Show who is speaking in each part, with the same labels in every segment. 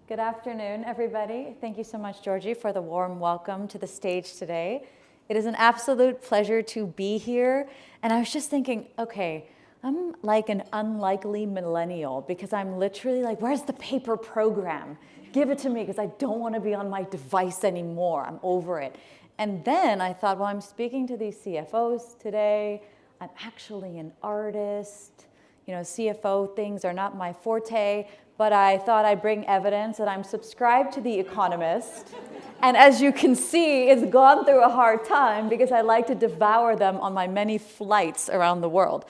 Speaker 1: Good afternoon, everybody. Thank you so much, Georgie, for the warm welcome to the stage today. It is an absolute pleasure to be here. And I was just thinking, okay, I'm like an unlikely millennial because I'm literally like, where's the paper program? Give it to me because I don't want to be on my device anymore. I'm over it. And then I thought, well, I'm speaking to these CFOs today. I'm actually an artist. You know, CFO things are not my forte, but I thought I'd bring evidence that I'm subscribed to The Economist. And as you can see, it's gone through a hard time because I like to devour them on my many flights around the world.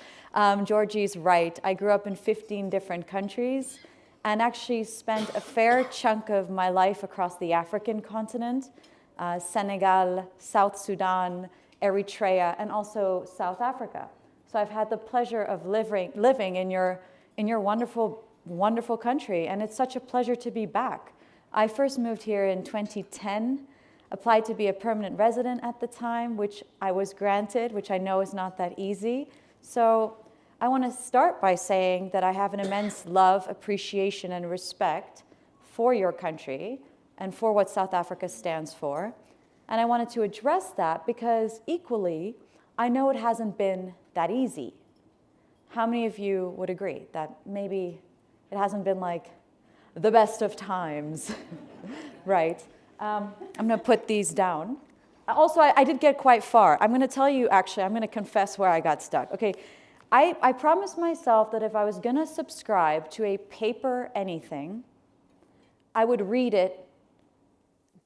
Speaker 1: Georgie's right. I grew up in 15 different countries and actually spent a fair chunk of my life across the African continent, Senegal, South Sudan, Eritrea, and also South Africa. So I've had the pleasure of living in your wonderful country, and it's such a pleasure to be back. I first moved here in 2010, applied to be a permanent resident at the time, which I was granted, which I know is not that easy. So I want to start by saying that I have an immense love, appreciation, and respect for your country and for what South Africa stands for. And I wanted to address that because equally, I know it hasn't been that easy. How many of you would agree that maybe it hasn't been like the best of times, right? I'm going to put these down. Also, I did get quite far. I'm going to tell you, actually, I'm going to confess where I got stuck. Okay, I promised myself that if I was going to subscribe to a paper anything, I would read it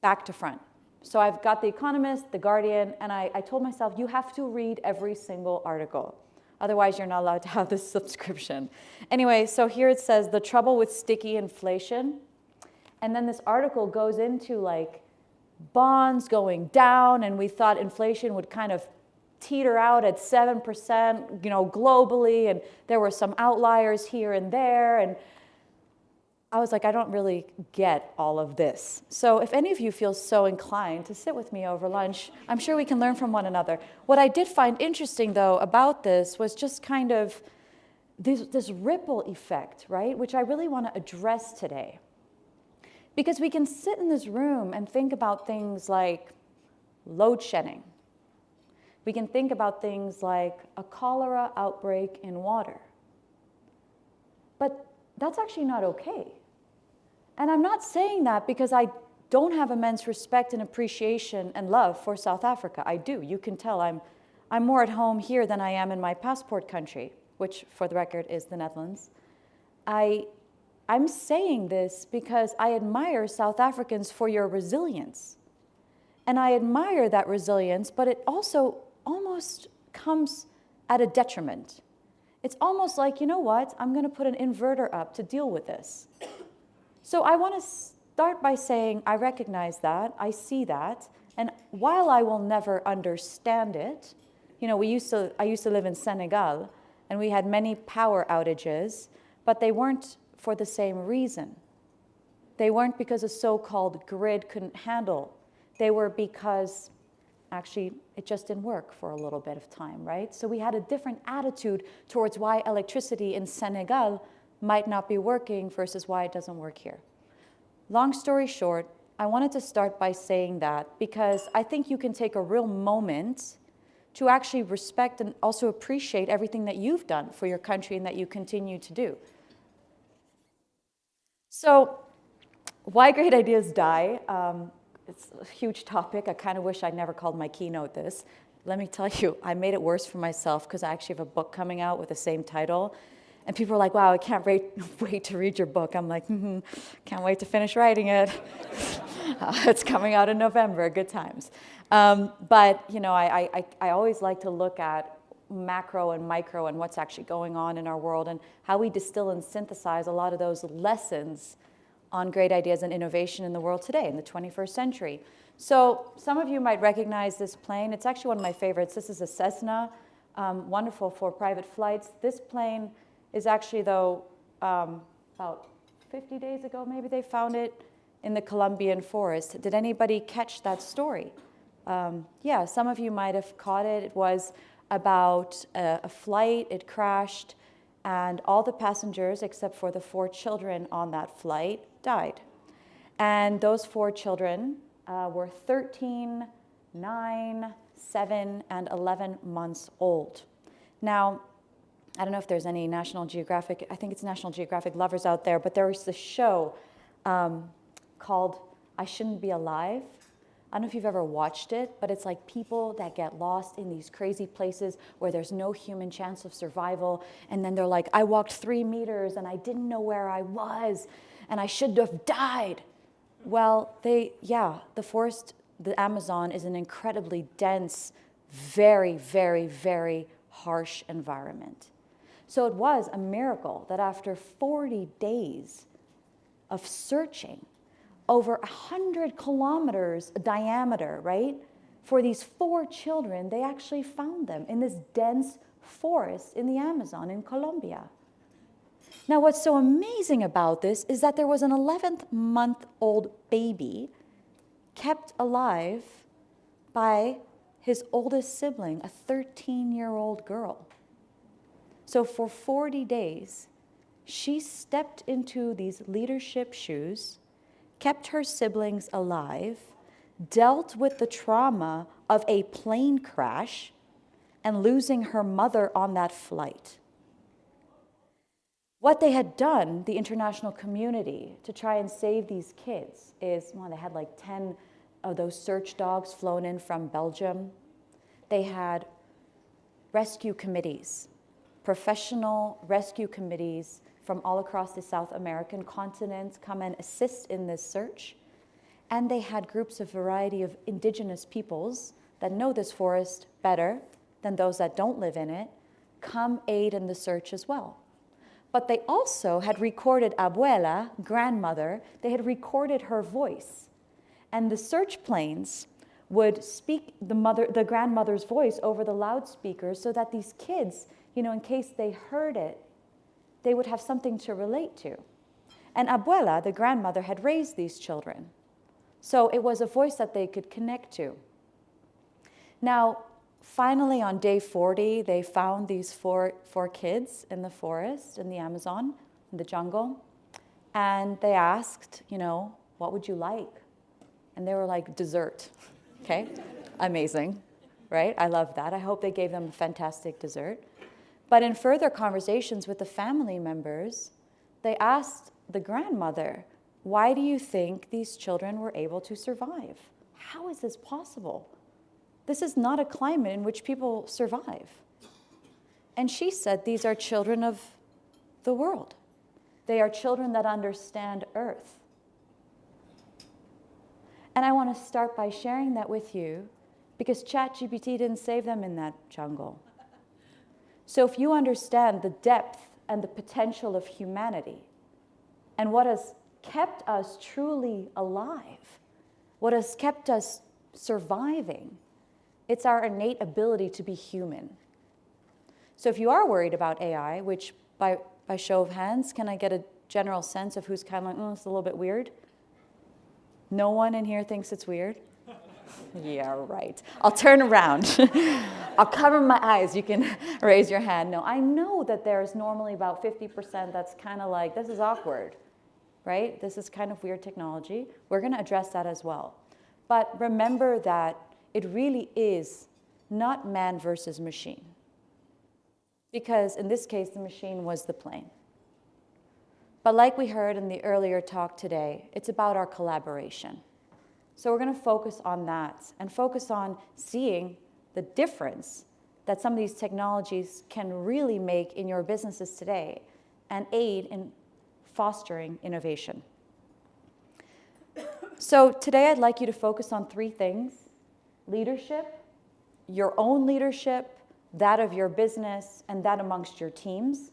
Speaker 1: back to front. So I've got The Economist, The Guardian, and I told myself, you have to read every single article. Otherwise, you're not allowed to have this subscription. Anyway, so here it says, the trouble with sticky inflation. And then this article goes into like bonds going down, and we thought inflation would kind of teeter out at 7%, globally, and there were some outliers here and there. And I was like, I don't really get all of this. So if any of you feel so inclined to sit with me over lunch, I'm sure we can learn from one another. What I did find interesting, though, about this was just kind of this ripple effect, right, which I really want to address today. Because we can sit in this room and think about things like load shedding. We can think about things like a cholera outbreak in water. But that's actually not okay. And I'm not saying that because I don't have immense respect and appreciation and love for South Africa. I do. You can tell I'm more at home here than I am in my passport country, which, for the record, is the Netherlands. I'm saying this because I admire South Africans for your resilience. And I admire that resilience, but it also almost comes at a detriment. It's almost like, you know what, I'm going to put an inverter up to deal with this. So I want to start by saying I recognize that, I see that, and while I will never understand it, I used to live in Senegal, and we had many power outages, but they weren't for the same reason. They weren't because a so-called grid couldn't handle. They were because actually it just didn't work for a little bit of time, right? So we had a different attitude towards why electricity in Senegal might not be working versus why it doesn't work here. Long story short, I wanted to start by saying that because I think you can take a real moment to actually respect and also appreciate everything that you've done for your country and that you continue to do. So, why great ideas die? It's a huge topic. I kind of wish I never called my keynote this. Let me tell you, I made it worse for myself because I actually have a book coming out with the same title. And people are like, wow, I can't wait to read your book. I'm like, can't wait to finish writing it. It's coming out in November, good times. But, I always like to look at macro and micro and what's actually going on in our world and how we distill and synthesize a lot of those lessons on great ideas and innovation in the world today, in the 21st century. So some of you might recognize this plane. It's actually one of my favorites. This is a Cessna, wonderful for private flights. This plane is actually, though, about 50 days ago, maybe they found it in the Colombian forest. Did anybody catch that story? Yeah, some of you might have caught it. It was about a flight. It crashed, and all the passengers, except for the 4 children on that flight, died. And those 4 children were 13, 9, 7, and 11 months old. Now, I don't know if there's any National Geographic, I think it's National Geographic lovers out there, but there was this show called I Shouldn't Be Alive. I don't know if you've ever watched it, but it's like people that get lost in these crazy places where there's no human chance of survival. And then they're like, I walked 3 meters and I didn't know where I was and I should have died. Well, the forest, the Amazon is an incredibly dense, very, very, very harsh environment. So it was a miracle that after 40 days of searching, over 100 kilometers diameter, right? For these 4 children, they actually found them in this dense forest in the Amazon in Colombia. Now, what's so amazing about this is that there was an 11-month-old baby kept alive by his oldest sibling, a 13-year-old girl. So for 40 days, she stepped into these leadership shoes, kept her siblings alive, dealt with the trauma of a plane crash, and losing her mother on that flight. What they had done, the international community, to try and save these kids is, well, they had like 10 of those search dogs flown in from Belgium. They had rescue committees, professional rescue committees from all across the South American continent come and assist in this search. And they had groups of variety of indigenous peoples that know this forest better than those that don't live in it, come aid in the search as well. But they also had recorded abuela, grandmother, they had recorded her voice. And the search planes would speak the grandmother's voice over the loudspeakers so that these kids, in case they heard it, they would have something to relate to. And abuela, the grandmother, had raised these children. So it was a voice that they could connect to. Now, finally on day 40, they found these four kids in the forest, in the Amazon, in the jungle. And they asked, what would you like? And they were like, dessert. Okay, amazing, right? I love that. I hope they gave them a fantastic dessert. But in further conversations with the family members, they asked the grandmother, why do you think these children were able to survive? How is this possible? This is not a climate in which people survive. And she said, these are children of the world. They are children that understand Earth. And I want to start by sharing that with you because ChatGPT didn't save them in that jungle. So if you understand the depth and the potential of humanity and what has kept us truly alive, what has kept us surviving, it's our innate ability to be human. So if you are worried about AI, which by show of hands, can I get a general sense of who's kind of like, it's a little bit weird? No one in here thinks it's weird? Yeah, right. I'll turn around. I'll cover my eyes. You can raise your hand. No, I know that there's normally about 50% that's kind of like, this is awkward, right? This is kind of weird technology. We're going to address that as well. But remember that it really is not man versus machine. Because in this case, the machine was the plane. But like we heard in the earlier talk today, it's about our collaboration. So we're going to focus on that and focus on seeing the difference that some of these technologies can really make in your businesses today and aid in fostering innovation. So today I'd like you to focus on 3 things: leadership, your own leadership, that of your business, and that amongst your teams.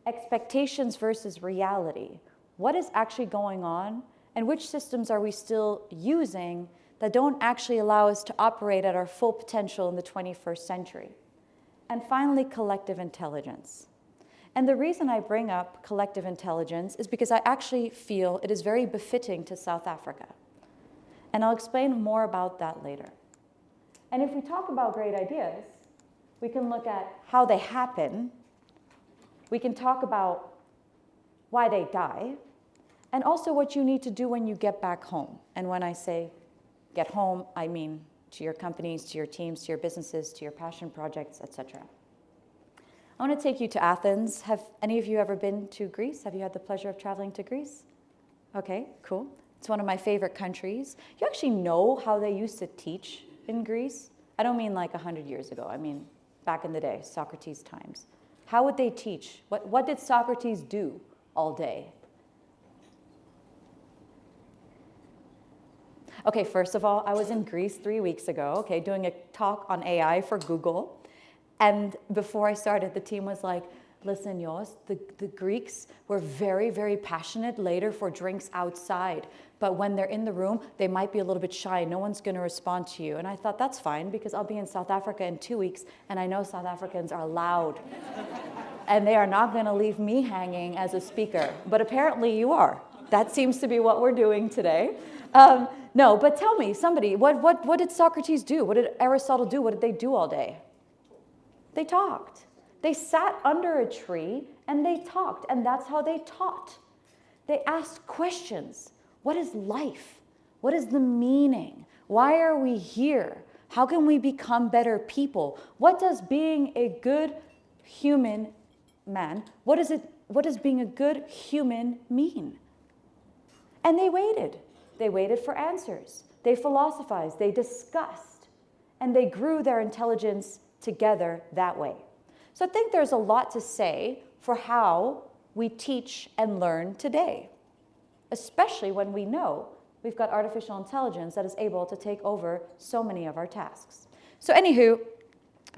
Speaker 1: Expectations versus reality. What is actually going on, and which systems are we still using that don't actually allow us to operate at our full potential in the 21st century? And finally, collective intelligence. And the reason I bring up collective intelligence is because I actually feel it is very befitting to South Africa. And I'll explain more about that later. And if we talk about great ideas, we can look at how they happen. We can talk about why they die. and also what you need to do when you get back home. And when I say get home, I mean to your companies, to your teams, to your businesses, to your passion projects, etc. I want to take you to Athens. Have any of you ever been to Greece? Have you had the pleasure of traveling to Greece? Okay, cool. It's one of my favorite countries. You actually know how they used to teach in Greece? I don't mean like 100 years ago. I mean back in the day, Socrates' times. How would they teach? What did Socrates do all day? Okay, first of all, I was in Greece 3 weeks ago, okay, doing a talk on AI for Google. And before I started, the team was like, listen, Jos, the Greeks were very, very passionate later for drinks outside. But when they're in the room, they might be a little bit shy. No one's going to respond to you. And I thought, that's fine, because I'll be in South Africa in 2 weeks, and I know South Africans are loud. And they are not going to leave me hanging as a speaker. But apparently you are. That seems to be what we're doing today. No, but tell me, somebody, what did Socrates do? What did Aristotle do? What did they do all day? They talked. They sat under a tree and they talked, and that's how they taught. They asked questions. What is life? What is the meaning? Why are we here? How can we become better people? What does being a good human man, what does being a good human mean? And they waited. They waited for answers. They philosophized. They discussed. And they grew their intelligence together that way. So I think there's a lot to say for how we teach and learn today, especially when we know we've got artificial intelligence that is able to take over so many of our tasks. So anywho,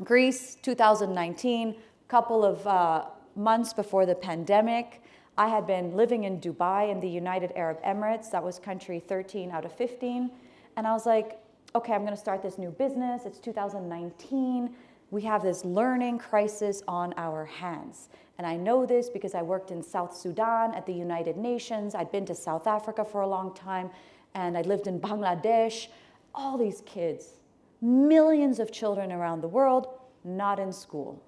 Speaker 1: Greece, 2019, couple of months before the pandemic, I had been living in Dubai in the United Arab Emirates. That was country 13 out of 15. And I was like, okay, I'm going to start this new business. It's 2019. We have this learning crisis on our hands. And I know this because I worked in South Sudan at the United Nations. I'd been to South Africa for a long time, and I lived in Bangladesh. All these kids, millions of children around the world, not in school.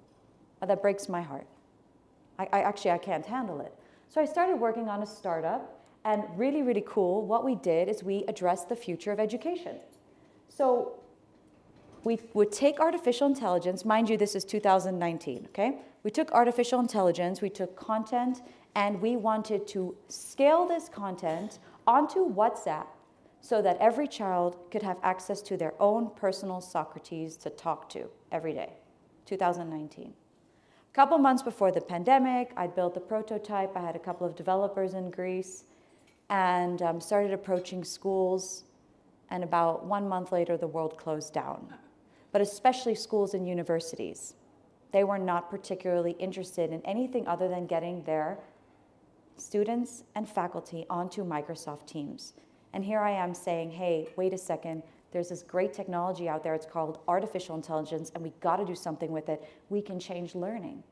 Speaker 1: That breaks my heart. I can't handle it. So I started working on a startup, and really, really cool, what we did is we addressed the future of education. So we would take artificial intelligence, mind you, this is 2019, okay? We took artificial intelligence, we took content, and we wanted to scale this content onto WhatsApp so that every child could have access to their own personal Socrates to talk to every day, 2019. A couple months before the pandemic, I built the prototype. I had a couple of developers in Greece and started approaching schools. And about 1 month later, the world closed down. But especially schools and universities. They were not particularly interested in anything other than getting their students and faculty onto Microsoft Teams. And here I am saying, hey, wait a second, there's this great technology out there, it's called artificial intelligence, and we gotta do something with it. We can change learning.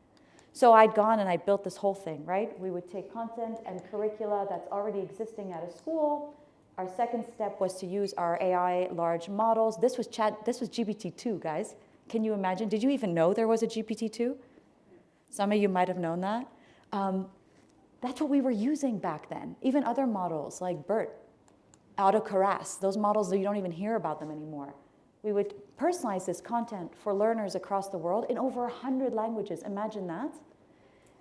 Speaker 1: So I'd gone and I built this whole thing, right? We would take content and curricula that's already existing at a school. Our second step was to use our AI large models. This was GPT-2, guys. Can you imagine? Did you even know there was a GPT-2? Some of you might have known that. That's what we were using back then. Even other models like BERT, autocorrect, those models that you don't even hear about them anymore. We would personalize this content for learners across the world in over 100 languages. Imagine that.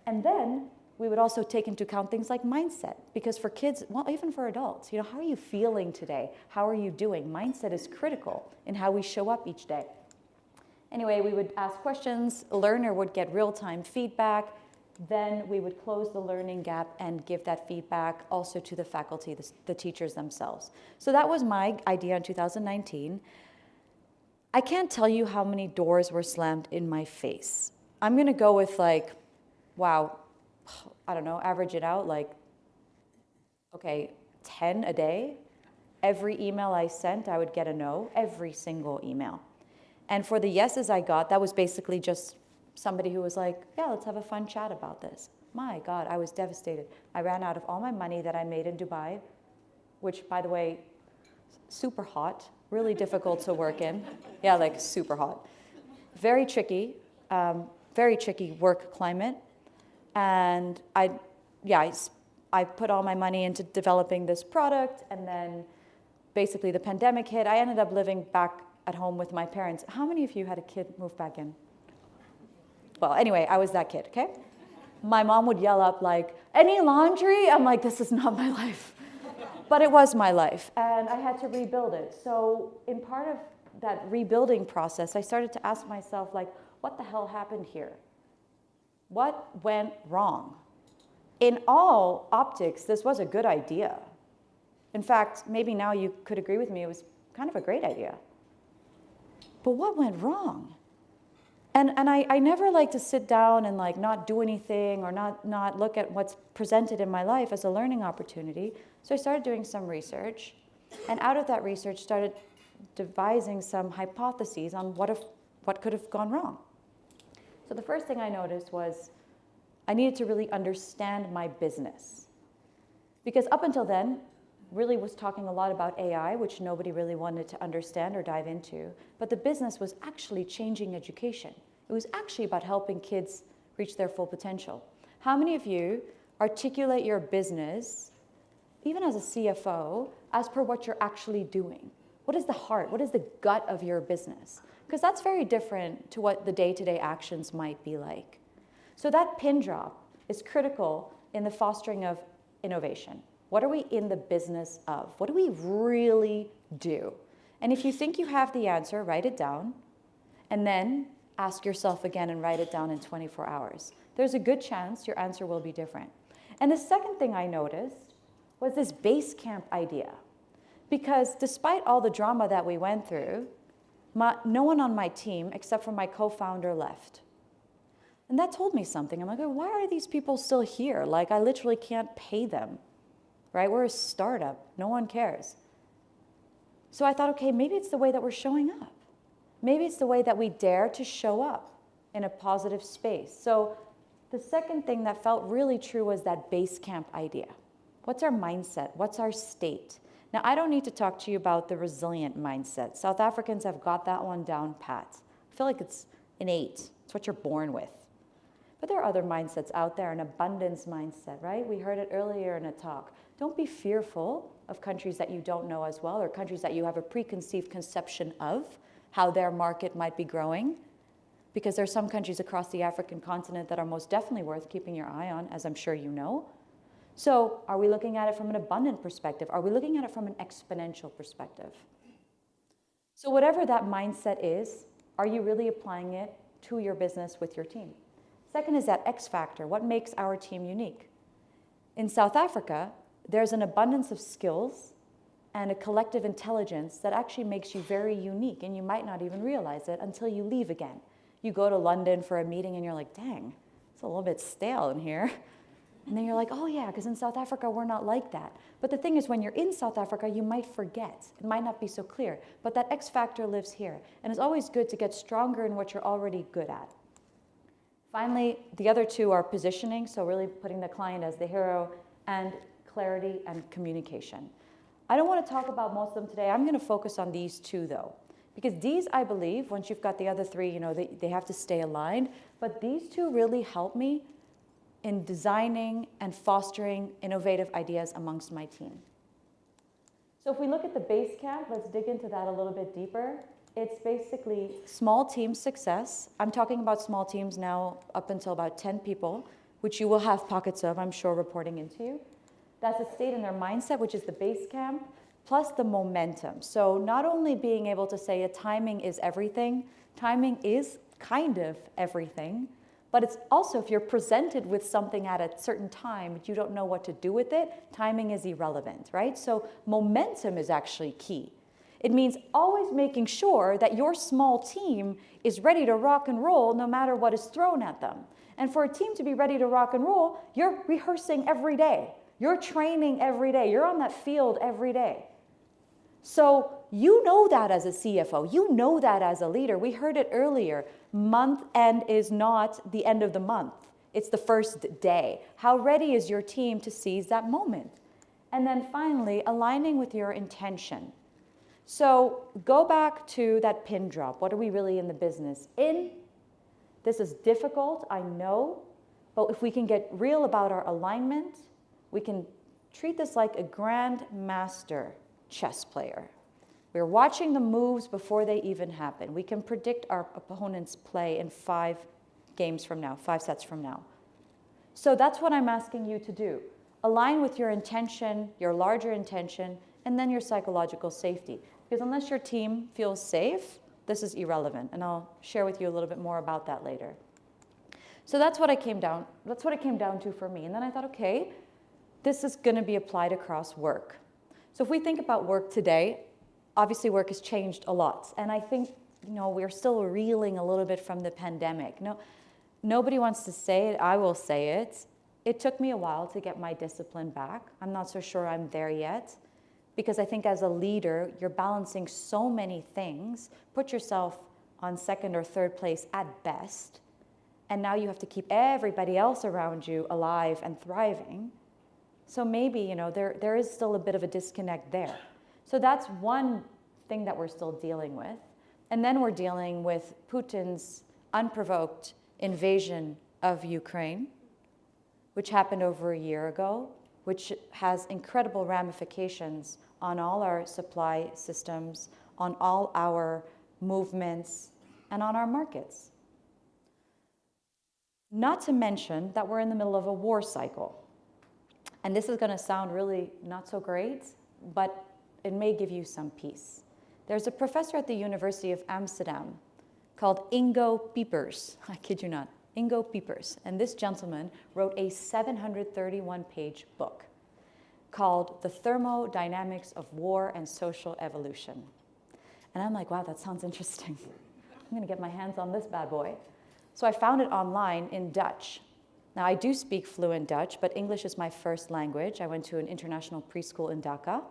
Speaker 1: And then we would also take into account things like mindset, because for kids, well, even for adults, how are you feeling today? How are you doing? Mindset is critical in how we show up each day. Anyway, we would ask questions. A learner would get real-time feedback. Then we would close the learning gap and give that feedback also to the faculty, the teachers themselves. So that was my idea in 2019. I can't tell you how many doors were slammed in my face. I'm going to go with like, wow, I don't know, average it out, like, okay, 10 a day. Every email I sent, I would get a no, every single email. And for the yeses I got, that was basically just somebody who was like, yeah, let's have a fun chat about this. My God, I was devastated. I ran out of all my money that I made in Dubai, which, by the way, super hot, really difficult to work in. Yeah, like super hot. Very tricky work climate. And I I put all my money into developing this product, and then basically the pandemic hit. I ended up living back at home with my parents. How many of you had a kid move back in? Well, anyway, I was that kid, okay? My mom would yell up like, any laundry? I'm like, this is not my life. But it was my life, and I had to rebuild it. So in part of that rebuilding process, I started to ask myself, like, what the hell happened here? What went wrong? In all optics, this was a good idea. In fact, maybe now you could agree with me, it was kind of a great idea. But what went wrong? And I never like to sit down and like not do anything or not look at what's presented in my life as a learning opportunity. So I started doing some research, and out of that research started devising some hypotheses on what could have gone wrong. So the first thing I noticed was I needed to really understand my business. Because up until then, really was talking a lot about AI, which nobody really wanted to understand or dive into. But the business was actually changing education. It was actually about helping kids reach their full potential. How many of you articulate your business, even as a CFO, as per what you're actually doing? What is the heart? What is the gut of your business? Because that's very different to what the day-to-day actions might be like. So that pin drop is critical in the fostering of innovation. What are we in the business of? What do we really do? And if you think you have the answer, write it down, and then ask yourself again and write it down in 24 hours. There's a good chance your answer will be different. And the second thing I noticed was this base camp idea. Because despite all the drama that we went through, no one on my team, except for my co-founder, left. And that told me something. I'm like, why are these people still here? Like, I literally can't pay them. Right? We're a startup. No one cares. So I thought, okay, maybe it's the way that we're showing up. Maybe it's the way that we dare to show up in a positive space. So the second thing that felt really true was that base camp idea. What's our mindset? What's our state? Now, I don't need to talk to you about the resilient mindset. South Africans have got that one down pat. I feel like it's innate. It's what you're born with. But there are other mindsets out there, an abundance mindset, right? We heard it earlier in a talk. Don't be fearful of countries that you don't know as well, or countries that you have a preconceived conception of how their market might be growing, because there are some countries across the African continent that are most definitely worth keeping your eye on, as I'm sure you know. So are we looking at it from an abundant perspective? Are we looking at it from an exponential perspective? So whatever that mindset is, are you really applying it to your business with your team? Second is that X factor. What makes our team unique? In South Africa, there's an abundance of skills and a collective intelligence that actually makes you very unique, and you might not even realize it until you leave again. You go to London for a meeting and you're like, dang, it's a little bit stale in here. And then you're like, oh yeah, because in South Africa, we're not like that. But the thing is, when you're in South Africa, you might forget. It might not be so clear. But that X factor lives here. And it's always good to get stronger in what you're already good at. Finally, the other two are positioning, so really putting the client as the hero, and clarity and communication. I don't want to talk about most of them today. I'm going to focus on these two, though. Because these, I believe, once you've got the other three, you know, they have to stay aligned. But these two really help me in designing and fostering innovative ideas amongst my team. So if we look at the base camp, let's dig into that a little bit deeper. It's basically small team success. I'm talking about small teams now up until about 10 people, which you will have pockets of, I'm sure, reporting into you. That's a state in their mindset, which is the base camp, plus the momentum. So not only being able to say timing is everything, timing is kind of everything, but it's also if you're presented with something at a certain time, but you don't know what to do with it, timing is irrelevant, right? So momentum is actually key. It means always making sure that your small team is ready to rock and roll no matter what is thrown at them. And for a team to be ready to rock and roll, you're rehearsing every day. You're training every day. You're on that field every day. So you know that as a CFO. You know that as a leader. We heard it earlier. Month end is not the end of the month. It's the first day. How ready is your team to seize that moment? And then finally, aligning with your intention. So go back to that pin drop. What are we really in the business in? This is difficult, I know, but if we can get real about our alignment, We can treat this like a grand master chess player. We're watching the moves before they even happen. We can predict our opponent's play in 5 games from now, 5 sets from now. So that's what I'm asking you to do. Align with your intention, your larger intention, and then your psychological safety. Because unless your team feels safe, this is irrelevant. And I'll share with you a little bit more about that later. So that's what it came down to for me. And then I thought, okay, this is going to be applied across work. So if we think about work today, obviously work has changed a lot. And I think, we're still reeling a little bit from the pandemic. Nobody wants to say it. I will say it. It took me a while to get my discipline back. I'm not so sure I'm there yet, because I think as a leader, you're balancing so many things. Put yourself on 2nd or 3rd place at best. And now you have to keep everybody else around you alive and thriving. So maybe, there is still a bit of a disconnect there. So that's one thing that we're still dealing with. And then we're dealing with Putin's unprovoked invasion of Ukraine, which happened over a year ago, which has incredible ramifications on all our supply systems, on all our movements, and on our markets. Not to mention that we're in the middle of a war cycle. And this is going to sound really not so great, but it may give you some peace. There's a professor at the University of Amsterdam called Ingo Piepers. I kid you not, Ingo Piepers. And this gentleman wrote a 731-page book called The Thermodynamics of War and Social Evolution. And I'm like, wow, that sounds interesting. I'm going to get my hands on this bad boy. So I found it online in Dutch. Now, I do speak fluent Dutch, but English is my first language. I went to an international preschool in Dhaka.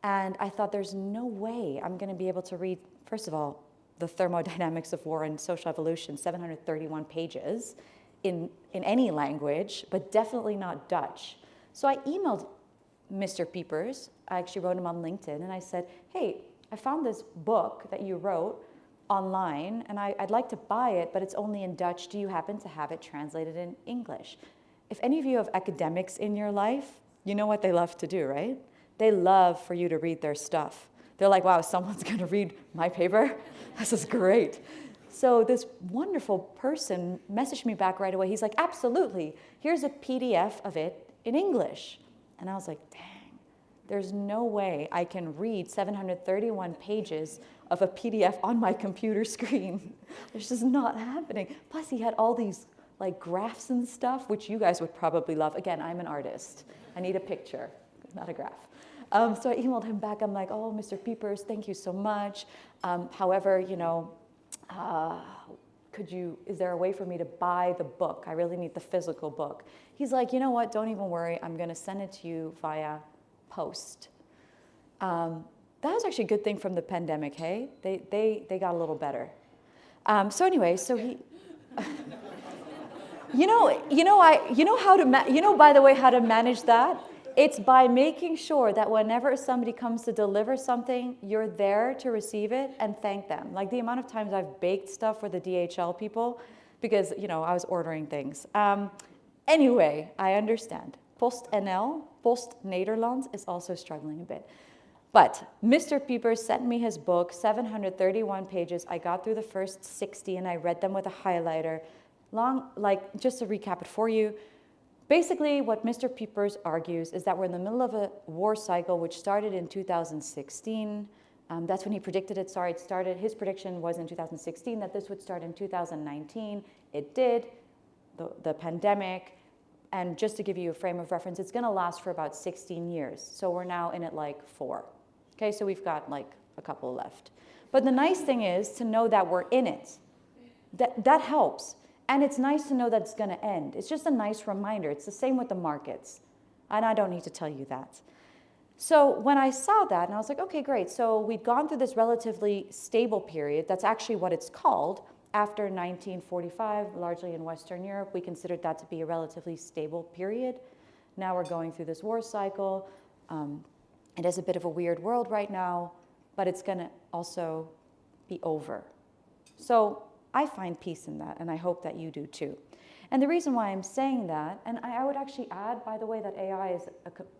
Speaker 1: And I thought, there's no way I'm going to be able to read, first of all, The Thermodynamics of War and Social Evolution, 731 pages in any language, but definitely not Dutch. So I emailed Mr. Piepers. I actually wrote him on LinkedIn, and I said, hey, I found this book that you wrote online, and I'd like to buy it, but it's only in Dutch. Do you happen to have it translated in English? If any of you have academics in your life, you know what they love to do, right? They love for you to read their stuff. They're like, wow, someone's going to read my paper? This is great. So this wonderful person messaged me back right away. He's like, absolutely. Here's a PDF of it in English. And I was like, dang, there's no way I can read 731 pages of a PDF on my computer screen. It's just not happening. Plus, he had all these graphs and stuff, which you guys would probably love. Again, I'm an artist. I need a picture, not a graph. So I emailed him back. I'm like, oh, Mr. Piepers, thank you so much. However, is there a way for me to buy the book? I really need the physical book. He's like, you know what? Don't even worry. I'm going to send it to you via post. That was actually a good thing from the pandemic, hey? They got a little better. So anyway, so he... by the way, how to manage that? It's by making sure that whenever somebody comes to deliver something, you're there to receive it and thank them. Like the amount of times I've baked stuff for the DHL people because, I was ordering things. Anyway, I understand. PostNL, Post Nederland, is also struggling a bit. But Mr. Piepers sent me his book, 731 pages. I got through the first 60 and I read them with a highlighter. Just to recap it for you, basically, what Mr. Piepers argues is that we're in the middle of a war cycle which started in 2016. That's when he predicted it. Sorry, it started. His prediction was in 2016 that this would start in 2019. It did. The pandemic. And just to give you a frame of reference, it's going to last for about 16 years. So we're now in it 4. Okay, so we've got a couple left. But the nice thing is to know that we're in it. That helps. And it's nice to know that it's going to end. It's just a nice reminder. It's the same with the markets. And I don't need to tell you that. So when I saw that, and I was like, okay, great. So we'd gone through this relatively stable period. That's actually what it's called. After 1945, largely in Western Europe, we considered that to be a relatively stable period. Now we're going through this war cycle. It is a bit of a weird world right now, but it's going to also be over. So I find peace in that, and I hope that you do too. And the reason why I'm saying that, and I would actually add, by the way, that AI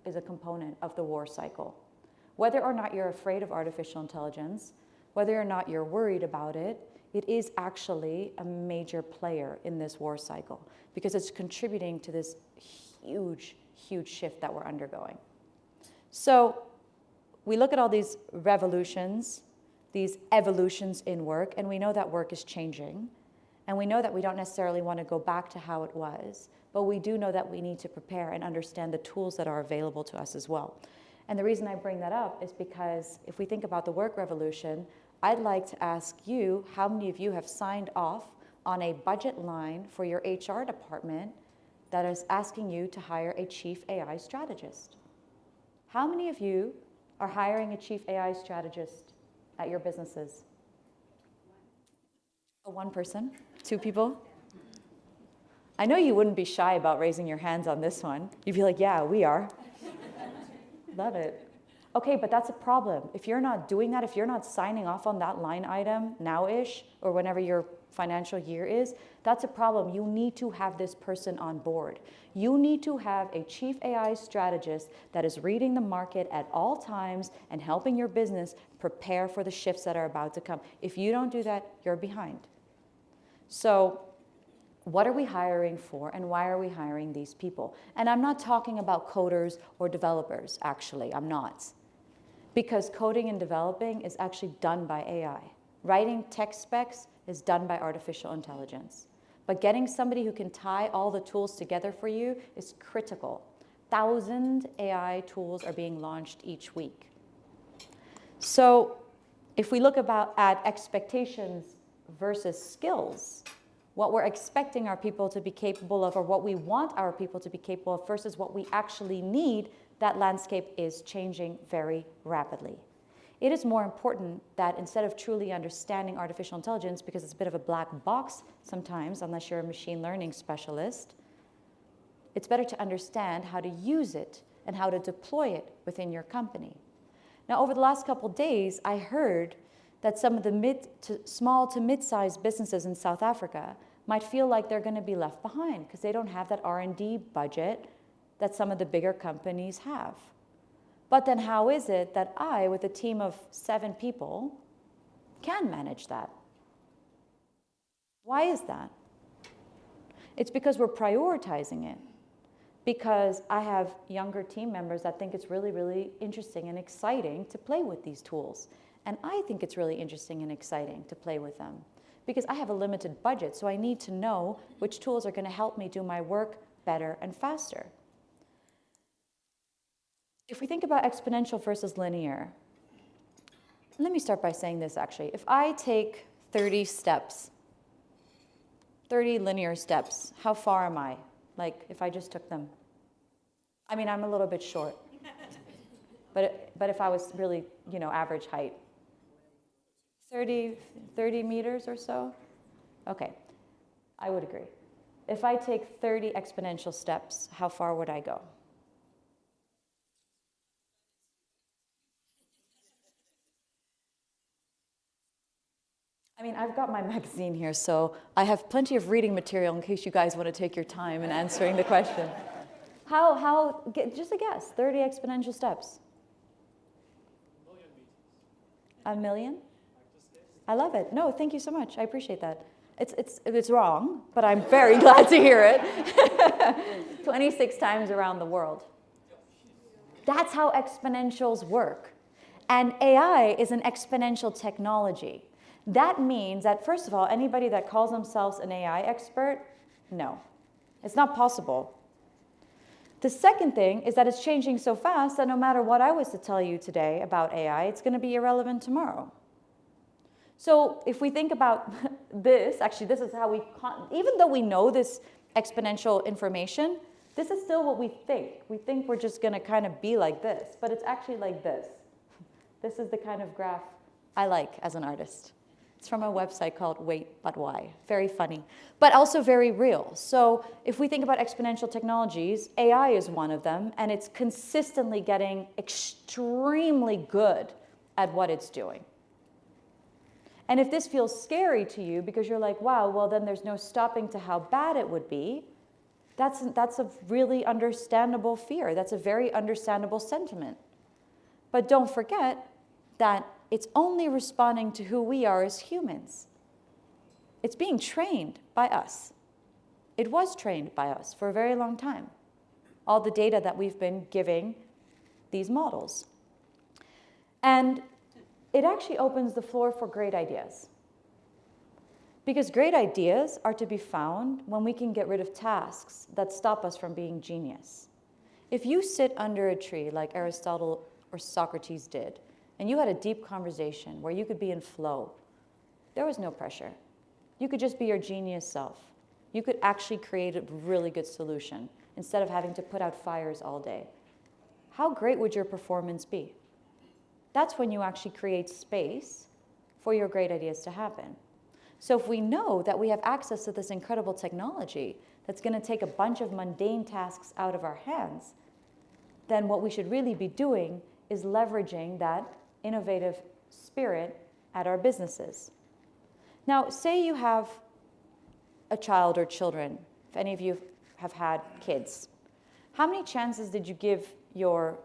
Speaker 1: is a component of the war cycle. Whether or not you're afraid of artificial intelligence, whether or not you're worried about it, it is actually a major player in this war cycle because it's contributing to this huge, huge shift that we're undergoing. So we look at all these revolutions, these evolutions in work, and we know that work is changing. And we know that we don't necessarily want to go back to how it was, but we do know that we need to prepare and understand the tools that are available to us as well. And the reason I bring that up is because if we think about the work revolution, I'd like to ask you, how many of you have signed off on a budget line for your HR department that is asking you to hire a chief AI strategist? How many of you are hiring a chief AI strategist at your businesses? One person? Two people? I know you wouldn't be shy about raising your hands on this one. You'd be like, yeah, we are. Love it. Okay, but that's a problem. If you're not doing that, if you're not signing off on that line item now-ish, or whenever your financial year is, that's a problem. You need to have this person on board. You need to have a chief AI strategist that is reading the market at all times and helping your business prepare for the shifts that are about to come. If you don't do that, you're behind. So what are we hiring for, and why are we hiring these people? And I'm not talking about coders or developers, actually. I'm not. Because coding and developing is actually done by AI. Writing text specs is done by artificial intelligence. But getting somebody who can tie all the tools together for you is critical. 1,000 AI tools are being launched each week. So if we look at expectations versus skills, what we're expecting our people to be capable of, or what we want our people to be capable of versus what we actually need, that landscape is changing very rapidly. It is more important that instead of truly understanding artificial intelligence, because it's a bit of a black box sometimes, unless you're a machine learning specialist, it's better to understand how to use it and how to deploy it within your company. Now, over the last couple of days, I heard that some of the small to mid-sized businesses in South Africa might feel like they're going to be left behind because they don't have that R&D budget that some of the bigger companies have. But then how is it that I, with a team of 7 people, can manage that? Why is that? It's because we're prioritizing it. Because I have younger team members that think it's really, really interesting and exciting to play with these tools. And I think it's really interesting and exciting to play with them. Because I have a limited budget, so I need to know which tools are going to help me do my work better and faster. If we think about exponential versus linear, let me start by saying this actually. If I take 30 steps, 30 linear steps, how far am I? Like if I just took them? I mean, I'm a little bit short. But if I was really, average height. 30 meters or so? Okay, I would agree. If I take 30 exponential steps, how far would I go? I mean, I've got my magazine here, so I have plenty of reading material in case you guys want to take your time in answering the question. Just a guess, 30 exponential steps. A million? I love it. No, thank you so much. I appreciate that. It's wrong, but I'm very glad to hear it. 26 times around the world. That's how exponentials work. And AI is an exponential technology. That means that, first of all, anybody that calls themselves an AI expert, no, it's not possible. The second thing is that it's changing so fast that no matter what I was to tell you today about AI, it's going to be irrelevant tomorrow. So if we think about this, actually this is how even though we know this exponential information, this is still what we think. We think we're just going to kind of be like this, but it's actually like this. This is the kind of graph I like as an artist. It's from a website called Wait, But Why. Very funny, but also very real. So if we think about exponential technologies, AI is one of them, and it's consistently getting extremely good at what it's doing. And if this feels scary to you because you're like, wow, well, then there's no stopping to how bad it would be, that's a really understandable fear. That's a very understandable sentiment. But don't forget that it's only responding to who we are as humans. It's being trained by us. It was trained by us for a very long time. All the data that we've been giving these models. And it actually opens the floor for great ideas. Because great ideas are to be found when we can get rid of tasks that stop us from being genius. If you sit under a tree like Aristotle or Socrates did, and you had a deep conversation where you could be in flow, there was no pressure. You could just be your genius self. You could actually create a really good solution instead of having to put out fires all day. How great would your performance be? That's when you actually create space for your great ideas to happen. So if we know that we have access to this incredible technology that's going to take a bunch of mundane tasks out of our hands, then what we should really be doing is leveraging that innovative spirit at our businesses. Now, say you have a child or children, if any of you have had kids. How many chances did you give your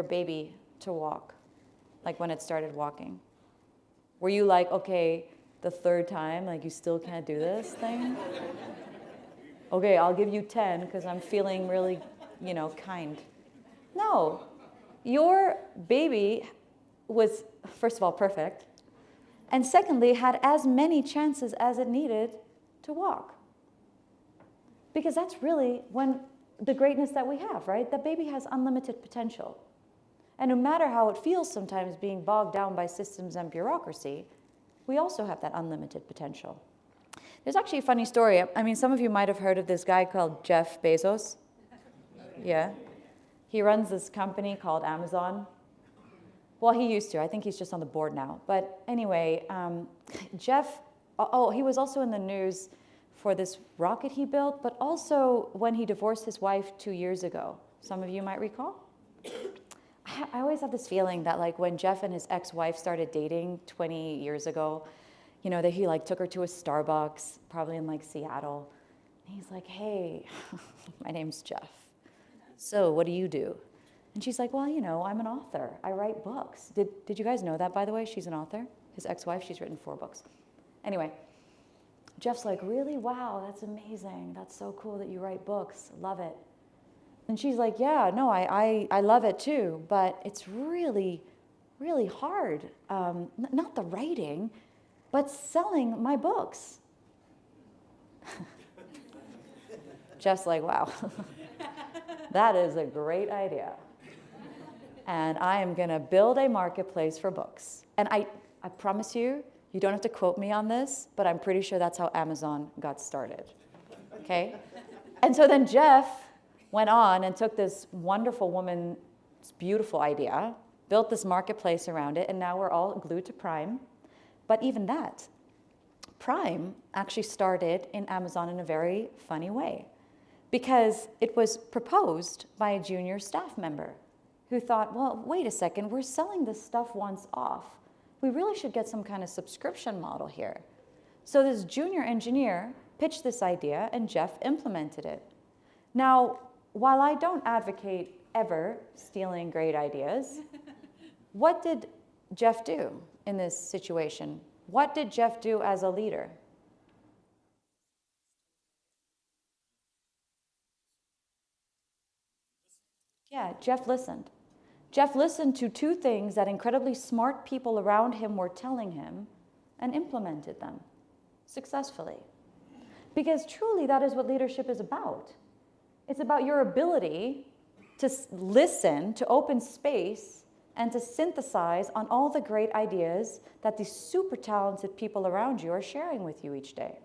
Speaker 1: baby to walk, like when it started walking? Were you like, okay, the third time, like you still can't do this thing? Okay, I'll give you 10 because I'm feeling really, kind. No, your baby was, first of all, perfect, and secondly, had as many chances as it needed to walk. Because that's really when the greatness that we have, right? That baby has unlimited potential. And no matter how it feels sometimes being bogged down by systems and bureaucracy, we also have that unlimited potential. There's actually a funny story. I mean, some of you might have heard of this guy called Jeff Bezos. Yeah. He runs this company called Amazon. Well, he used to. I think he's just on the board now. But anyway, Jeff, he was also in the news for this rocket he built, but also when he divorced his wife 2 years ago. Some of you might recall. I always have this feeling that like when Jeff and his ex-wife started dating 20 years ago, that he like took her to a Starbucks, probably in like Seattle. And he's like, hey, my name's Jeff. So what do you do? And she's like, well, I'm an author. I write books. Did you guys know that, by the way? She's an author. His ex-wife, she's written 4 books. Anyway, Jeff's like, really? Wow, that's amazing. That's so cool that you write books. Love it. And she's like, yeah, no, I love it too, but it's really, really hard. Not the writing, but selling my books. Jeff's like, wow, that is a great idea. And I am going to build a marketplace for books. And I promise you, you don't have to quote me on this, but I'm pretty sure that's how Amazon got started. Okay? And so then Jeff went on and took this wonderful woman's beautiful idea, built this marketplace around it, and now we're all glued to Prime. But even that, Prime actually started in Amazon in a very funny way because it was proposed by a junior staff member who thought, well, wait a second, we're selling this stuff once off. We really should get some kind of subscription model here. So this junior engineer pitched this idea and Jeff implemented it. Now, while I don't advocate ever stealing great ideas, what did Jeff do in this situation? What did Jeff do as a leader? Yeah, Jeff listened. Jeff listened to 2 things that incredibly smart people around him were telling him and implemented them successfully. Because truly that is what leadership is about. It's about your ability to listen, to open space, and to synthesize on all the great ideas that these super talented people around you are sharing with you each day.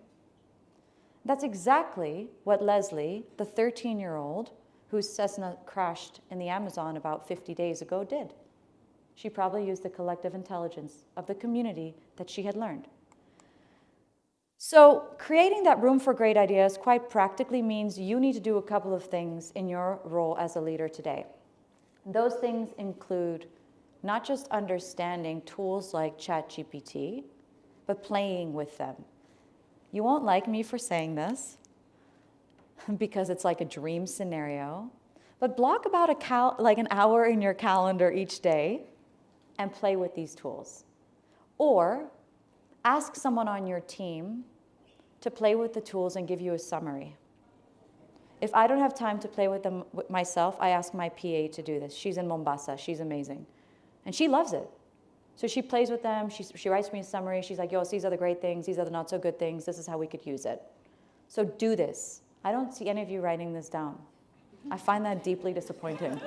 Speaker 1: That's exactly what Leslie, the 13-year-old whose Cessna crashed in the Amazon about 50 days ago, did. She probably used the collective intelligence of the community that she had learned. So creating that room for great ideas quite practically means you need to do a couple of things in your role as a leader today. Those things include not just understanding tools like ChatGPT, but playing with them. You won't like me for saying this because it's like a dream scenario, but block about an hour in your calendar each day and play with these tools. Or ask someone on your team to play with the tools and give you a summary. If I don't have time to play with them myself, I ask my PA to do this. She's in Mombasa. She's amazing. And she loves it. So she plays with them. She writes me a summary. She's like, Jos, these are the great things. These are the not so good things. This is how we could use it. So do this. I don't see any of you writing this down. I find that deeply disappointing.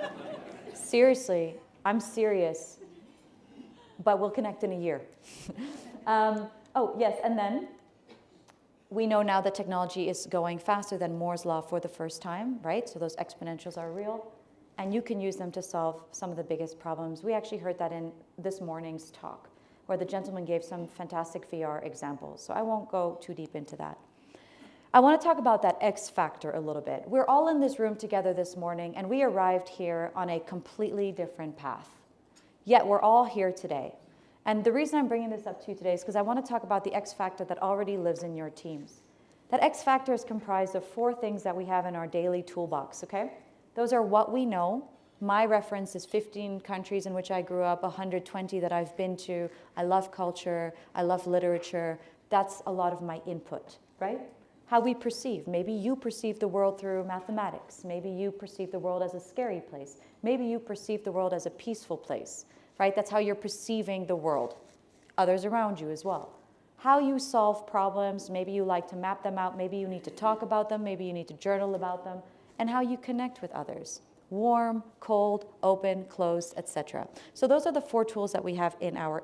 Speaker 1: Seriously, I'm serious. But we'll connect in a year. Oh, yes, and then we know now that technology is going faster than Moore's law for the first time, right? So those exponentials are real, and you can use them to solve some of the biggest problems. We actually heard that in this morning's talk, where the gentleman gave some fantastic VR examples. So I won't go too deep into that. I want to talk about that X factor a little bit. We're all in this room together this morning, and we arrived here on a completely different path. Yet we're all here today. And the reason I'm bringing this up to you today is because I want to talk about the X factor that already lives in your teams. That X factor is comprised of 4 things that we have in our daily toolbox, okay? Those are what we know. My reference is 15 countries in which I grew up, 120 that I've been to. I love culture. I love literature. That's a lot of my input, right? How we perceive. Maybe you perceive the world through mathematics. Maybe you perceive the world as a scary place. Maybe you perceive the world as a peaceful place. Right? That's how you're perceiving the world. Others around you as well. How you solve problems, maybe you like to map them out, maybe you need to talk about them, maybe you need to journal about them, and how you connect with others. Warm, cold, open, closed, etc. So those are the 4 tools that we have in our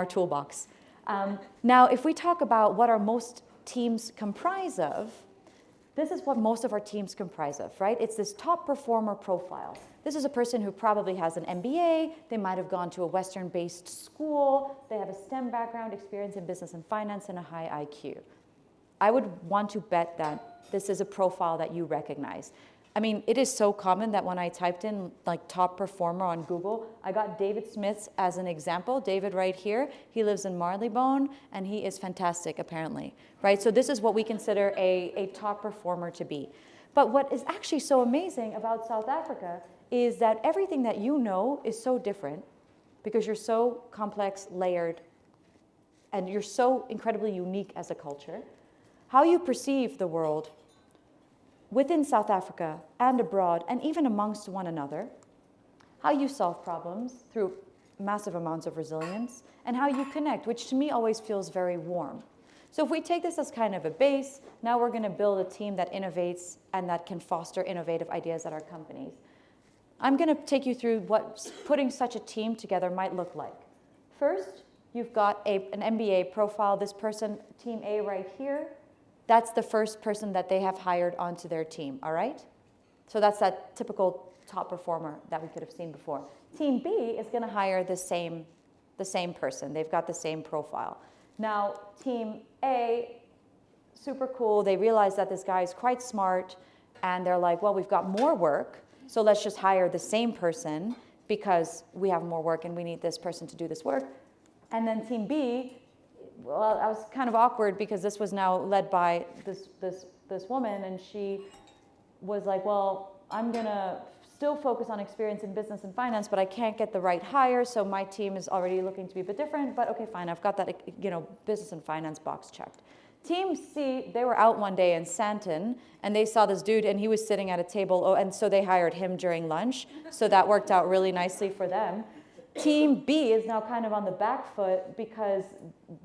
Speaker 1: toolbox. Now, if we talk about what our most teams comprise of, this is what most of our teams comprise of, right? It's this top performer profile. This is a person who probably has an MBA, they might have gone to a Western-based school, they have a STEM background, experience in business and finance, and a high IQ. I would want to bet that this is a profile that you recognize. I mean, it is so common that when I typed in like top performer on Google, I got David Smith's as an example. David right here, he lives in Marylebone, and he is fantastic apparently, right? So this is what we consider a top performer to be. But what is actually so amazing about South Africa is that everything that you know is so different because you're so complex, layered, and you're so incredibly unique as a culture. How you perceive the world within South Africa and abroad, and even amongst one another, how you solve problems through massive amounts of resilience, and how you connect, which to me always feels very warm. So if we take this as kind of a base, now we're going to build a team that innovates and that can foster innovative ideas at our companies. I'm going to take you through what putting such a team together might look like. First, you've got an MBA profile. This person, team A right here, that's the first person that they have hired onto their team, all right? So that's that typical top performer that we could have seen before. Team B is going to hire the same person. They've got the same profile. Now, team A, super cool. They realize that this guy is quite smart, and they're like, well, we've got more work, so let's just hire the same person because we have more work and we need this person to do this work. And then team B, well, I was kind of awkward because this was now led by this woman, and she was like, well, I'm going to still focus on experience in business and finance, but I can't get the right hire, so my team is already looking to be a bit different, but okay, fine, I've got that, business and finance box checked. Team C, they were out one day in Santon, and they saw this dude, and he was sitting at a table, and so they hired him during lunch, so that worked out really nicely for them. Team B is now kind of on the back foot because,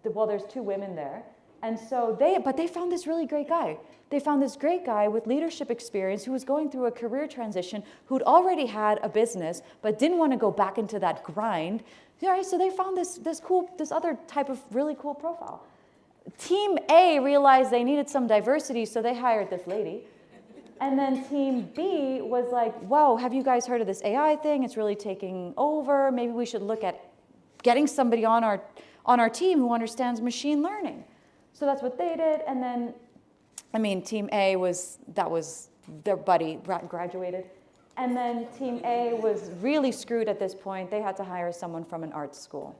Speaker 1: there's 2 women there. And so they found this really great guy. They found this great guy with leadership experience who was going through a career transition, who'd already had a business, but didn't want to go back into that grind. So they found this other type of really cool profile. Team A realized they needed some diversity, so they hired this lady. And then team B was like, wow, have you guys heard of this AI thing? It's really taking over. Maybe we should look at getting somebody on our team who understands machine learning. So that's what they did. And then, team A that was their buddy graduated. And then team A was really screwed at this point. They had to hire someone from an art school.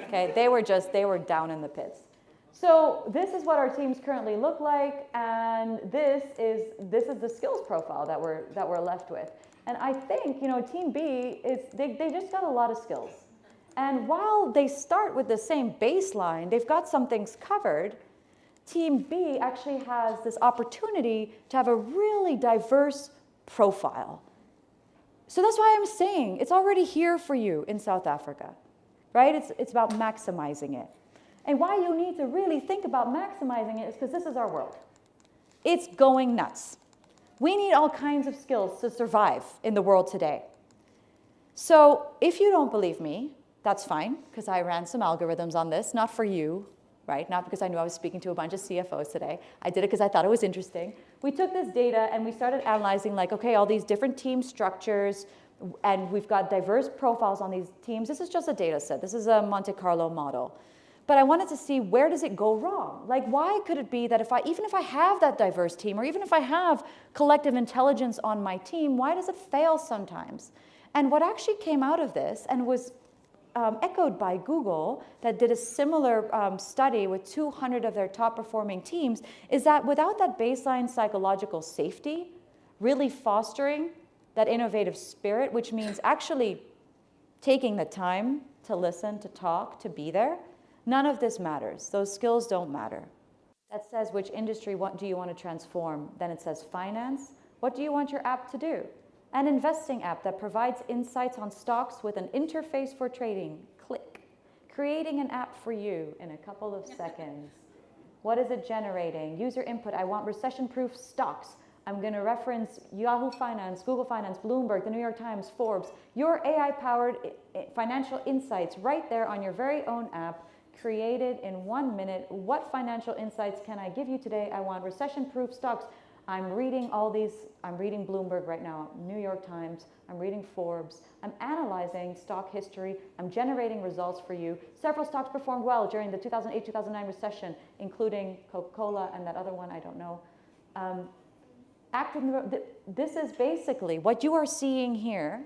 Speaker 1: Okay, they were down in the pits. So this is what our teams currently look like, and this is the skills profile that we're left with. And I think, team B they just got a lot of skills. And while they start with the same baseline, they've got some things covered. Team B actually has this opportunity to have a really diverse profile. So that's why I'm saying it's already here for you in South Africa, right? It's about maximizing it. And why you need to really think about maximizing it is because this is our world. It's going nuts. We need all kinds of skills to survive in the world today. So if you don't believe me, that's fine, because I ran some algorithms on this, not for you, right? Not because I knew I was speaking to a bunch of CFOs today. I did it because I thought it was interesting. We took this data and we started analyzing okay, all these different team structures, and we've got diverse profiles on these teams. This is just a data set. This is a Monte Carlo model. But I wanted to see, where does it go wrong? Why could it be that even if I have that diverse team, or even if I have collective intelligence on my team, why does it fail sometimes? And what actually came out of this, and was echoed by Google, that did a similar study with 200 of their top performing teams, is that without that baseline psychological safety, really fostering that innovative spirit, which means actually taking the time to listen, to talk, to be there, none of this matters. Those skills don't matter. That says which industry do you want to transform. Then it says finance. What do you want your app to do? An investing app that provides insights on stocks with an interface for trading. Click. Creating an app for you in a couple of seconds. What is it generating? User input. I want recession-proof stocks. I'm going to reference Yahoo Finance, Google Finance, Bloomberg, the New York Times, Forbes. Your AI-powered financial insights right there on your very own app, created in 1 minute. What financial insights can I give you today? I want recession-proof stocks. I'm reading all these. I'm reading Bloomberg right now, New York Times. I'm reading Forbes. I'm analyzing stock history. I'm generating results for you. Several stocks performed well during the 2008-2009 recession, including Coca-Cola and that other one, I don't know. This is basically what you are seeing here.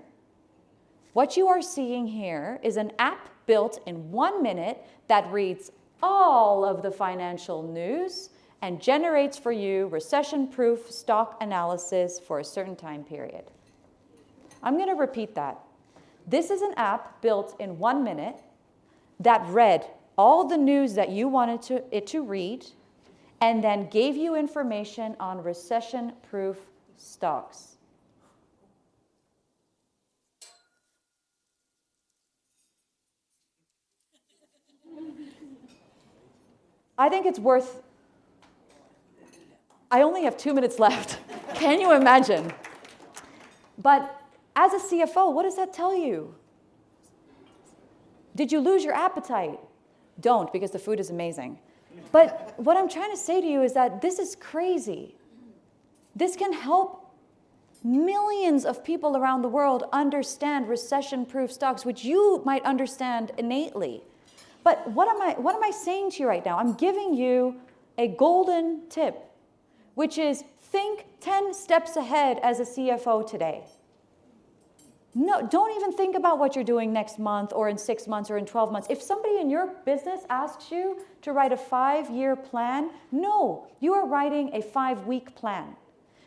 Speaker 1: What you are seeing here is an app built in 1 minute that reads all of the financial news and generates for you recession-proof stock analysis for a certain time period. I'm going to repeat that. This is an app built in 1 minute that read all the news that you wanted it to read, and then gave you information on recession-proof stocks. I think it's worth. I only have 2 minutes left. Can you imagine? But as a CFO, what does that tell you? Did you lose your appetite? Don't, because the food is amazing. But what I'm trying to say to you is that this is crazy. This can help millions of people around the world understand recession-proof stocks, which you might understand innately. But what am I saying to you right now? I'm giving you a golden tip, which is think 10 steps ahead as a CFO today. No, don't even think about what you're doing next month or in 6 months or in 12 months. If somebody in your business asks you to write a 5-year plan, no, you are writing a 5-week plan.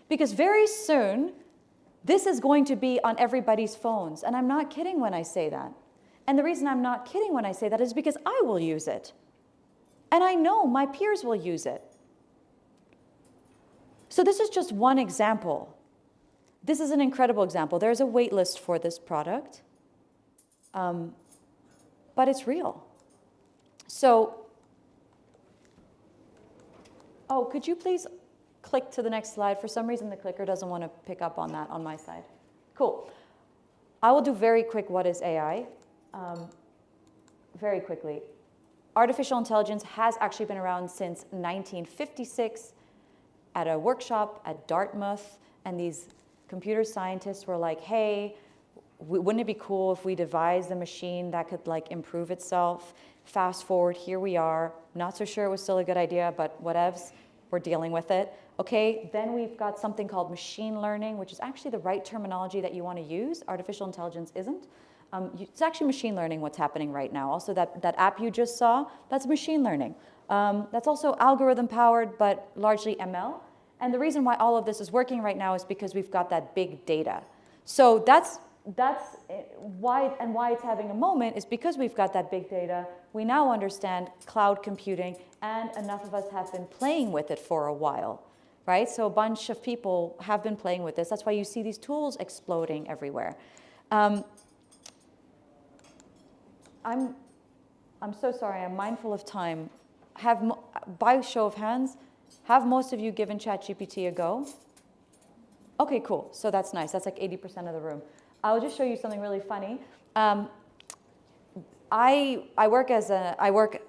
Speaker 1: Because very soon, this is going to be on everybody's phones. And I'm not kidding when I say that. And the reason I'm not kidding when I say that is because I will use it. And I know my peers will use it. So this is just one example. This is an incredible example. There's a wait list for this product, but it's real. So, could you please click to the next slide? For some reason, the clicker doesn't want to pick up on that on my side. Cool. I will do very quick what is AI, very quickly. Artificial intelligence has actually been around since 1956 at a workshop at Dartmouth, and these computer scientists were like, hey, wouldn't it be cool if we devised a machine that could improve itself? Fast forward, here we are. Not so sure it was still a good idea, but whatevs, we're dealing with it. Okay, then we've got something called machine learning, which is actually the right terminology that you want to use. Artificial intelligence isn't. It's actually machine learning what's happening right now. Also, that app you just saw, that's machine learning. That's also algorithm powered, but largely ML. And the reason why all of this is working right now is because we've got that big data. So that's why it's having a moment is because we've got that big data. We now understand cloud computing, and enough of us have been playing with it for a while, right? So a bunch of people have been playing with this. That's why you see these tools exploding everywhere. I'm so sorry, I'm mindful of time. By show of hands, have most of you given ChatGPT a go? Okay, cool, so that's nice. That's like 80% of the room. I'll just show you something really funny. I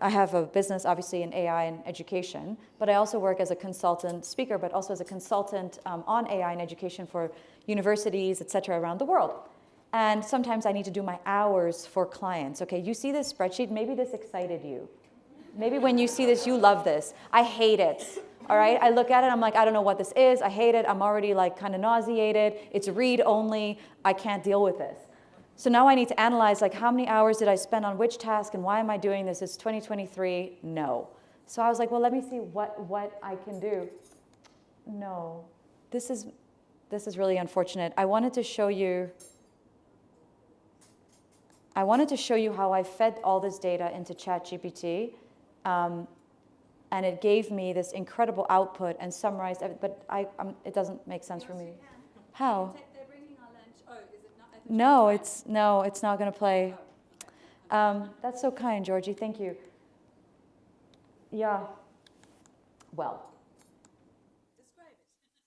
Speaker 1: have a business obviously in AI and education, but I also work as a consultant speaker, but also as a consultant on AI and education for universities, et cetera, around the world. And sometimes I need to do my hours for clients. Okay, you see this spreadsheet, maybe this excited you. Maybe when you see this, you love this. I hate it, all right? I look at it, I'm like, I don't know what this is. I hate it, I'm already like kind of nauseated. It's read only, I can't deal with this. So now I need to analyze like how many hours did I spend on which task and why am I doing this? It's 2023, no. So I was like, well, let me see what I can do. No, this is really unfortunate. I wanted to show you how I fed all this data into ChatGPT, and it gave me this incredible output and summarized everything, but it doesn't make sense for me. How?
Speaker 2: They're bringing our lunch. Oh, is it not?
Speaker 1: No, it's not going to play. That's so kind, Georgie. Thank you. Yeah. Well.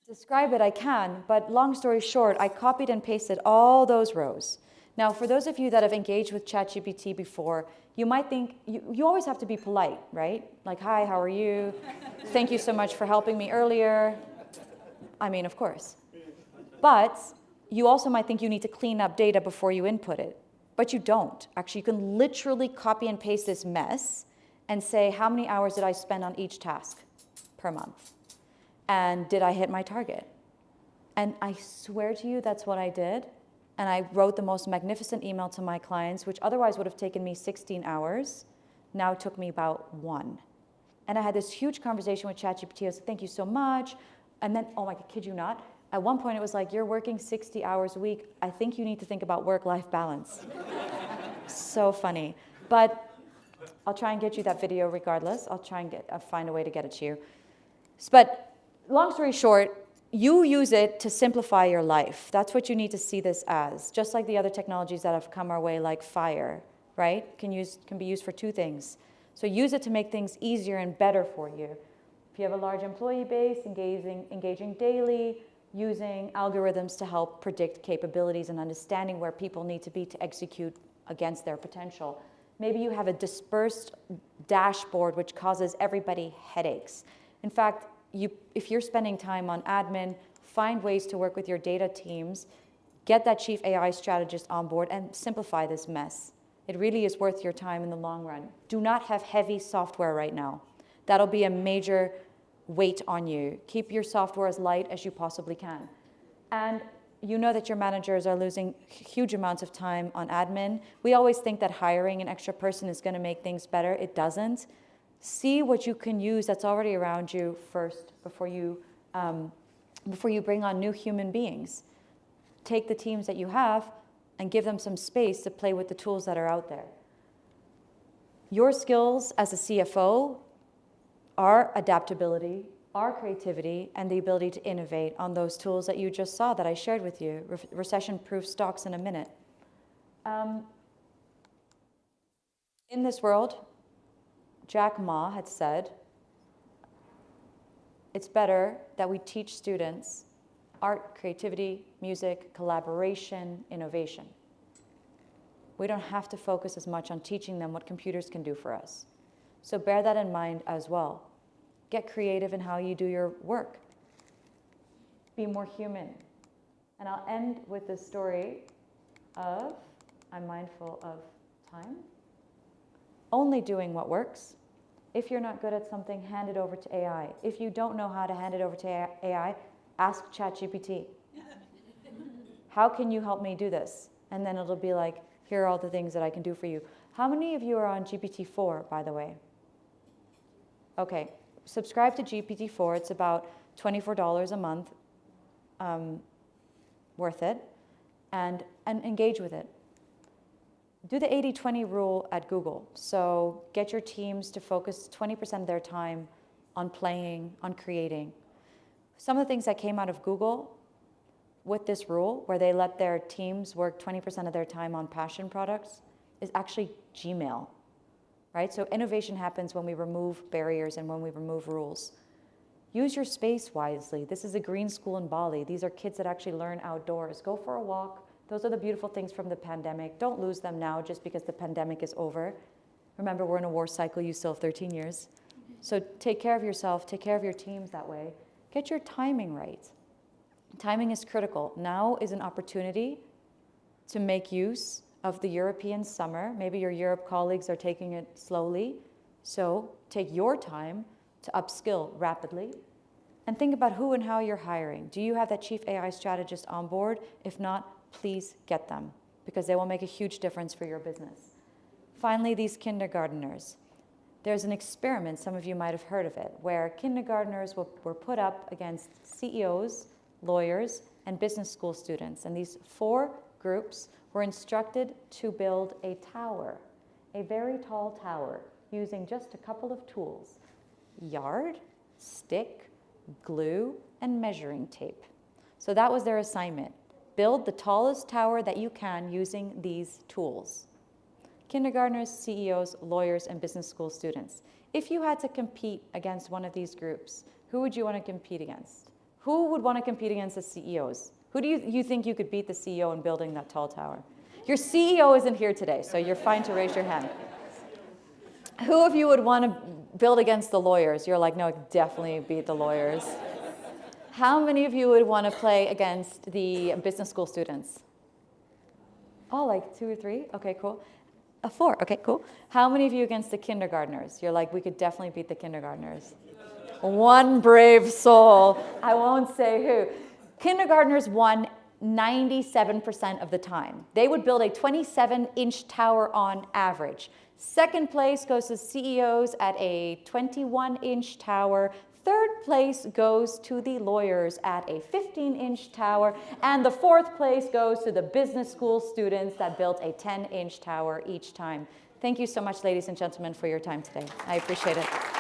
Speaker 1: Describe it, I can, but long story short, I copied and pasted all those rows. Now, for those of you that have engaged with ChatGPT before, you might think, you always have to be polite, right? Like, hi, how are you? Thank you so much for helping me earlier. I mean, of course. But you also might think you need to clean up data before you input it. But you don't. Actually, you can literally copy and paste this mess and say, how many hours did I spend on each task per month? And did I hit my target? And I swear to you, that's what I did. And I wrote the most magnificent email to my clients, which otherwise would have taken me 16 hours. Now it took me about 1. And I had this huge conversation with ChatGPT. I said, thank you so much. And then, oh my God, kid you not, at one point it was like, you're working 60 hours a week. I think you need to think about work-life balance. So funny. But I'll try and get you that video regardless. I'll try and find a way to get it to you. But long story short, you use it to simplify your life. That's what you need to see this as. Just like the other technologies that have come our way, like fire, right? Can be used for 2 things. So use it to make things easier and better for you. If you have a large employee base, engaging daily, using algorithms to help predict capabilities and understanding where people need to be to execute against their potential. Maybe you have a dispersed dashboard which causes everybody headaches. In fact, if you're spending time on admin, find ways to work with your data teams, get that chief AI strategist on board, and simplify this mess. It really is worth your time in the long run. Do not have heavy software right now. That'll be a major weight on you. Keep your software as light as you possibly can. And you know that your managers are losing huge amounts of time on admin. We always think that hiring an extra person is going to make things better. It doesn't. See what you can use that's already around you first before you bring on new human beings. Take the teams that you have and give them some space to play with the tools that are out there. Your skills as a CFO are adaptability, are creativity, and the ability to innovate on those tools that you just saw that I shared with you, recession-proof stocks in a minute. In this world, Jack Ma had said, it's better that we teach students art, creativity, music, collaboration, innovation. We don't have to focus as much on teaching them what computers can do for us. So bear that in mind as well. Get creative in how you do your work. Be more human. And I'll end with this story of, I'm mindful of time, only doing what works If you're not good at something, hand it over to AI. If you don't know how to hand it over to AI, ask ChatGPT. How can you help me do this? And then it'll be like, here are all the things that I can do for you. How many of you are on GPT-4, by the way? Okay, subscribe to GPT-4. It's about $24 a month, worth it, and engage with it. Do the 80-20 rule at Google. So get your teams to focus 20% of their time on playing, on creating. Some of the things that came out of Google with this rule, where they let their teams work 20% of their time on passion products, is actually Gmail, right? So innovation happens when we remove barriers and when we remove rules. Use your space wisely. This is a green school in Bali. These are kids that actually learn outdoors. Go for a walk. Those are the beautiful things from the pandemic. Don't lose them now just because the pandemic is over. Remember, we're in a war cycle. You still have 13 years. So take care of yourself. Take care of your teams that way. Get your timing right. Timing is critical. Now is an opportunity to make use of the European summer. Maybe your Europe colleagues are taking it slowly. So take your time to upskill rapidly. And think about who and how you're hiring. Do you have that chief AI strategist on board? If not, please get them, because they will make a huge difference for your business. Finally, these kindergarteners. There's an experiment, some of you might have heard of it, where kindergarteners were put up against CEOs, lawyers, and business school students. And these 4 groups were instructed to build a tower, a very tall tower, using just a couple of tools: yard, stick, glue, and measuring tape. So that was their assignment. Build the tallest tower that you can using these tools. Kindergartners, CEOs, lawyers, and business school students. If you had to compete against one of these groups, who would you want to compete against? Who would want to compete against the CEOs? Who do you think you could beat the CEO in building that tall tower? Your CEO isn't here today, so you're fine to raise your hand. Who of you would want to build against the lawyers? You're like, no, I could definitely beat the lawyers. How many of you would want to play against the business school students? Oh, like 2 or 3? Okay, cool. 4, okay, cool. How many of you against the kindergartners? You're like, we could definitely beat the kindergartners. One brave soul. I won't say who. Kindergartners won 97% of the time. They would build a 27-inch tower on average. Second place goes to CEOs at a 21-inch tower. Third place goes to the lawyers at a 15-inch tower. And the 4th place goes to the business school students that built a 10-inch tower each time. Thank you so much, ladies and gentlemen, for your time today. I appreciate it.